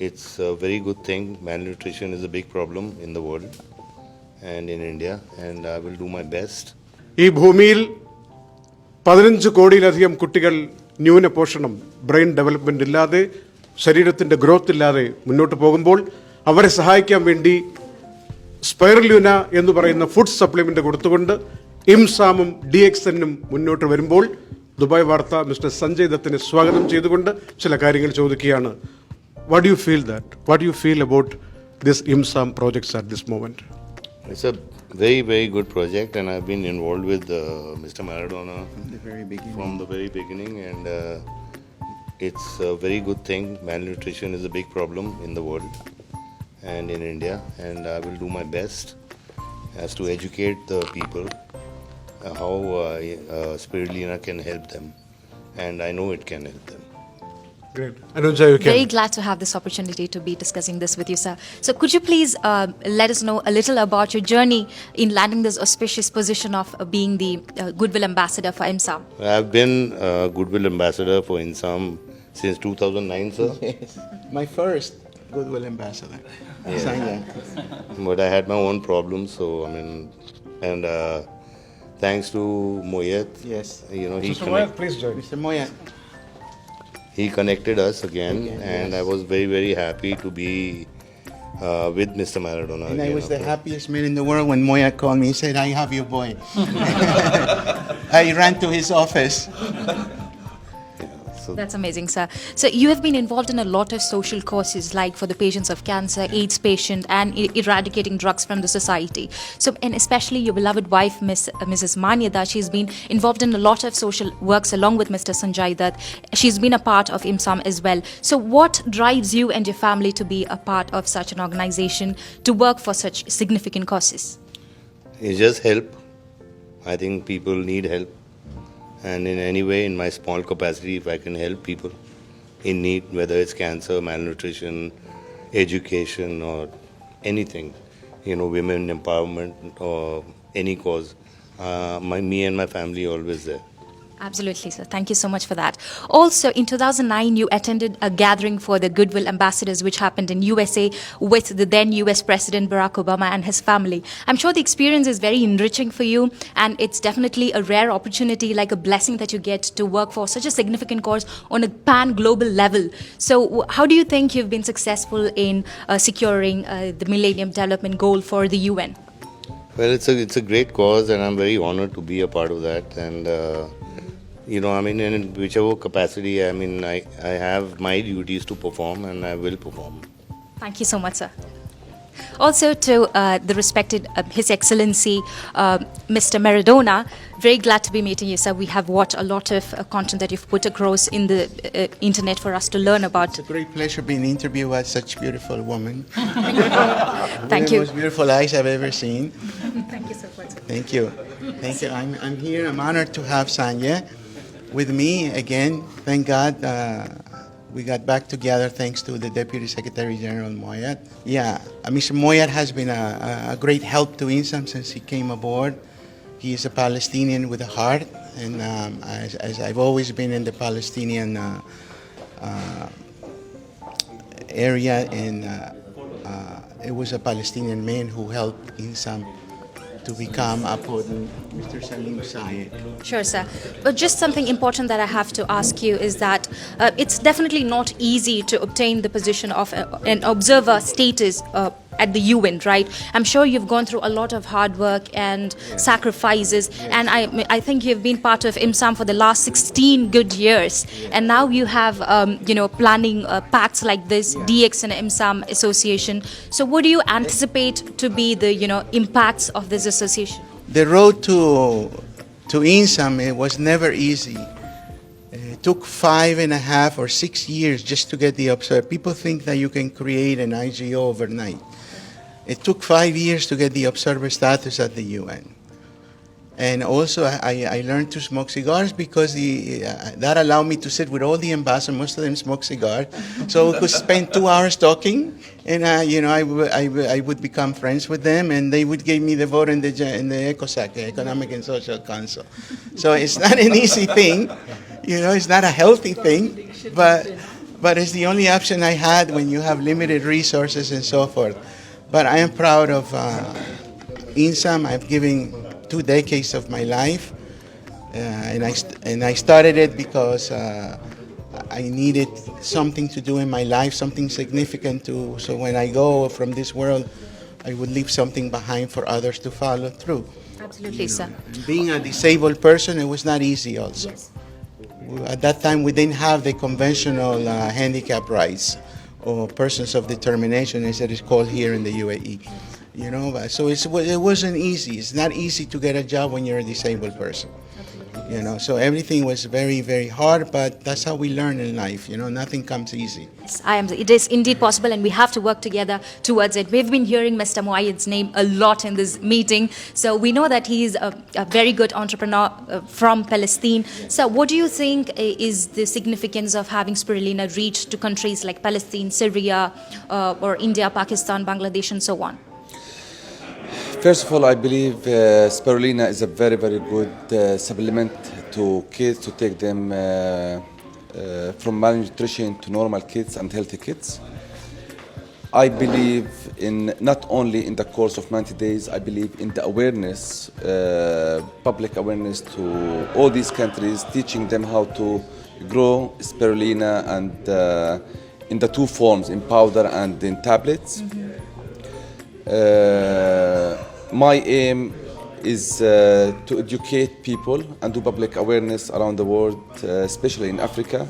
it's a very good thing. Malnutrition is a big problem in the world and in India, and I will do my best. ഈ ഭൂമിയിൽ 15 കോടിയിലധികം കുട്ടികൾ ന്യൂനപോഷണം, brain development ഇല്ലാതെ, ശരീരത്തിൻ്റെ growth ഇല്ലാതെ മുന്നോട്ട് പോകുമ്പോൾ അവരെ സഹായിക്കാൻ വേണ്ടി സ്പൈറുലിന എന്ന് പറയുന്ന ഫുഡ് സപ്ലിമെൻ്റ് കൊടുത്തുകൊണ്ട് ഇംസാമും DXNനും മുന്നോട്ട് വരുമ്പോൾ ദുബായ് വാർത്ത മിസ്റ്റർ സഞ്ജയ് ദത്തിനെ സ്വാഗതം ചെയ്തുകൊണ്ട് ചില കാര്യങ്ങൾ ചോദിക്കുകയാണ്. What do you feel that? What do you feel about this IMSAM projects at this moment? It's a very, very good project, and I've been involved with Mr. Maradona from the very beginning, and it's a very good thing. Malnutrition is a big problem in the world and in India, and I will do my best as to educate the people how Spirulina can help them, and I know it can help them. Great. Anuja, you can. Very glad to have this opportunity to be discussing this with you, sir. So could you please let us know a little about your journey in landing this auspicious position of being the Goodwill Ambassador for IMSAM? I've been Goodwill Ambassador for IMSAM since 2009, sir. Yes, my first Goodwill Ambassador. Yeah. Sanya. But I had my own problems, so I mean, and thanks to Moyet, Yes. you know, Mr. Moyet, please join. Mr. Moya. he connected us again, and I was very, very happy to be with Mr. Maradona. And I again, was the okay. happiest man in the world when Moya called me. He said, I have your boy. I ran to his office. So That's amazing, sir. So you have been involved in a lot of social causes, like for the patients of cancer, AIDS patient, and eradicating drugs from the society. So, and especially your beloved wife, Mrs. Manyada, she's been involved in a lot of social works along with Mr. Sanjay Dutt. She's been a part of IMSAM as well. So what drives you and your family to be a part of such an organization, to work for such significant causes? it's just help. I think people need help, and in any way, in my small capacity, if I can help people in need, whether it's cancer, malnutrition, education, or anything, you know, women empowerment or any cause, me and my family are always there. Absolutely, sir. Thank you so much for that. Also, in 2009, you attended a gathering for the Goodwill Ambassadors, which happened in USA with the then US President Barack Obama and his family. I'm sure the experience is very enriching for you, and it's definitely a rare opportunity, like a blessing that you get to work for such a significant cause on a pan-global level. So, how do you think you've been successful in securing the Millennium Development Goal for the UN? Well, it's a great cause, and I'm very honored to be a part of that. And you know, I mean, in whichever capacity, I mean, I have my duties to perform, and I will perform. Thank you so much, sir. Also, to the respected His Excellency, Mr. Maradona, very glad to be meeting you, sir. We have watched a lot of content that you've put across in the internet for us to learn about. It's a great pleasure being interviewed by such beautiful woman. Thank The you. most beautiful eyes I've ever seen. Thank you so much, sir. Thank you. Thank you. I'm here. I'm honored to have Sanya with me again. Thank God we got back together thanks to the Deputy Secretary General Moyat. Yeah, Mr. Moyat has been a great help to INSAM since he came aboard. He is a Palestinian with a heart, and as I've always been in the Palestinian area, and it was a Palestinian man who helped INSAM to become upon Mr. Salim Sayed. Sure, sir. But just something important that I have to ask you is that it's definitely not easy to obtain the position of an observer status at the UN, right? I'm sure you've gone through a lot of hard work and sacrifices, and I think you've been part of IMSAM for the last 16 good years, and now you have planning pacts like this, Dxn IMSAM association. So what do you anticipate to be the impacts of this association? The road to INSAM, it was never easy. It took 5.5 or 6 years just to get the observer. People think that you can create an IGO overnight. It took 5 years to get the observer status at the UN. And also, I learned to smoke cigars because that allowed me to sit with all the ambassadors. Most of them smoke cigars, so we could spend 2 hours talking, and I would become friends with them, and they would give me the vote in the ECOSOC, Economic and Social Council. So it's not an easy thing, it's not a healthy thing, but but it's the only option I had when you have limited resources and so forth. But I am proud of INSAM. I've given 2 decades of my life, and I started it because I needed something to do in my life, something significant to. So when I go from this world, I would leave something behind for others to follow through. Absolutely, sir. Being a disabled person, it was not easy also. Yes. At that time, we didn't have the conventional handicap rights or persons of determination, as it is called here in the UAE. You know, so it wasn't easy. It's not easy to get a job when you're a disabled person. You know, so everything was very, very hard, but that's how we learn in life. You know, nothing comes easy. Yes, it is indeed possible, and we have to work together towards it. We've been hearing Mr. Muayyid's name a lot in this meeting, so we know that he is a very good entrepreneur from Palestine. So what do you think is the significance of having Spirulina reach to countries like Palestine, Syria, or India, Pakistan, Bangladesh, and so on? First of all, I believe Spirulina is a very, very good supplement to kids, to take them from malnutrition to normal kids and healthy kids. I believe in not only in the course of 90 days, I believe in the awareness, public awareness to all these countries, teaching them how to grow Spirulina and in the 2 forms, in powder and in tablets. My aim is to educate people and do public awareness around the world, especially in Africa,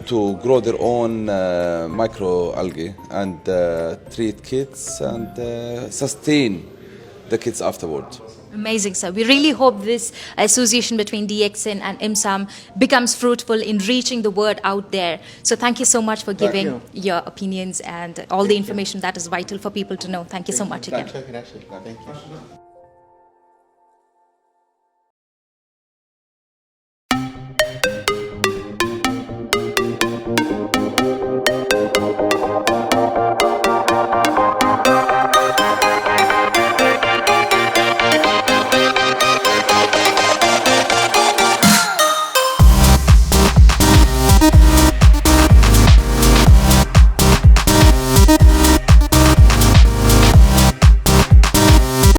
to grow their own microalgae and treat kids and sustain the kids afterward. Amazing, sir. We really hope this association between DXN and IMSAM becomes fruitful in reaching the word out there. So thank you so much for giving your opinions and all the information that is vital for people to know. Thank you so much again. Thank you.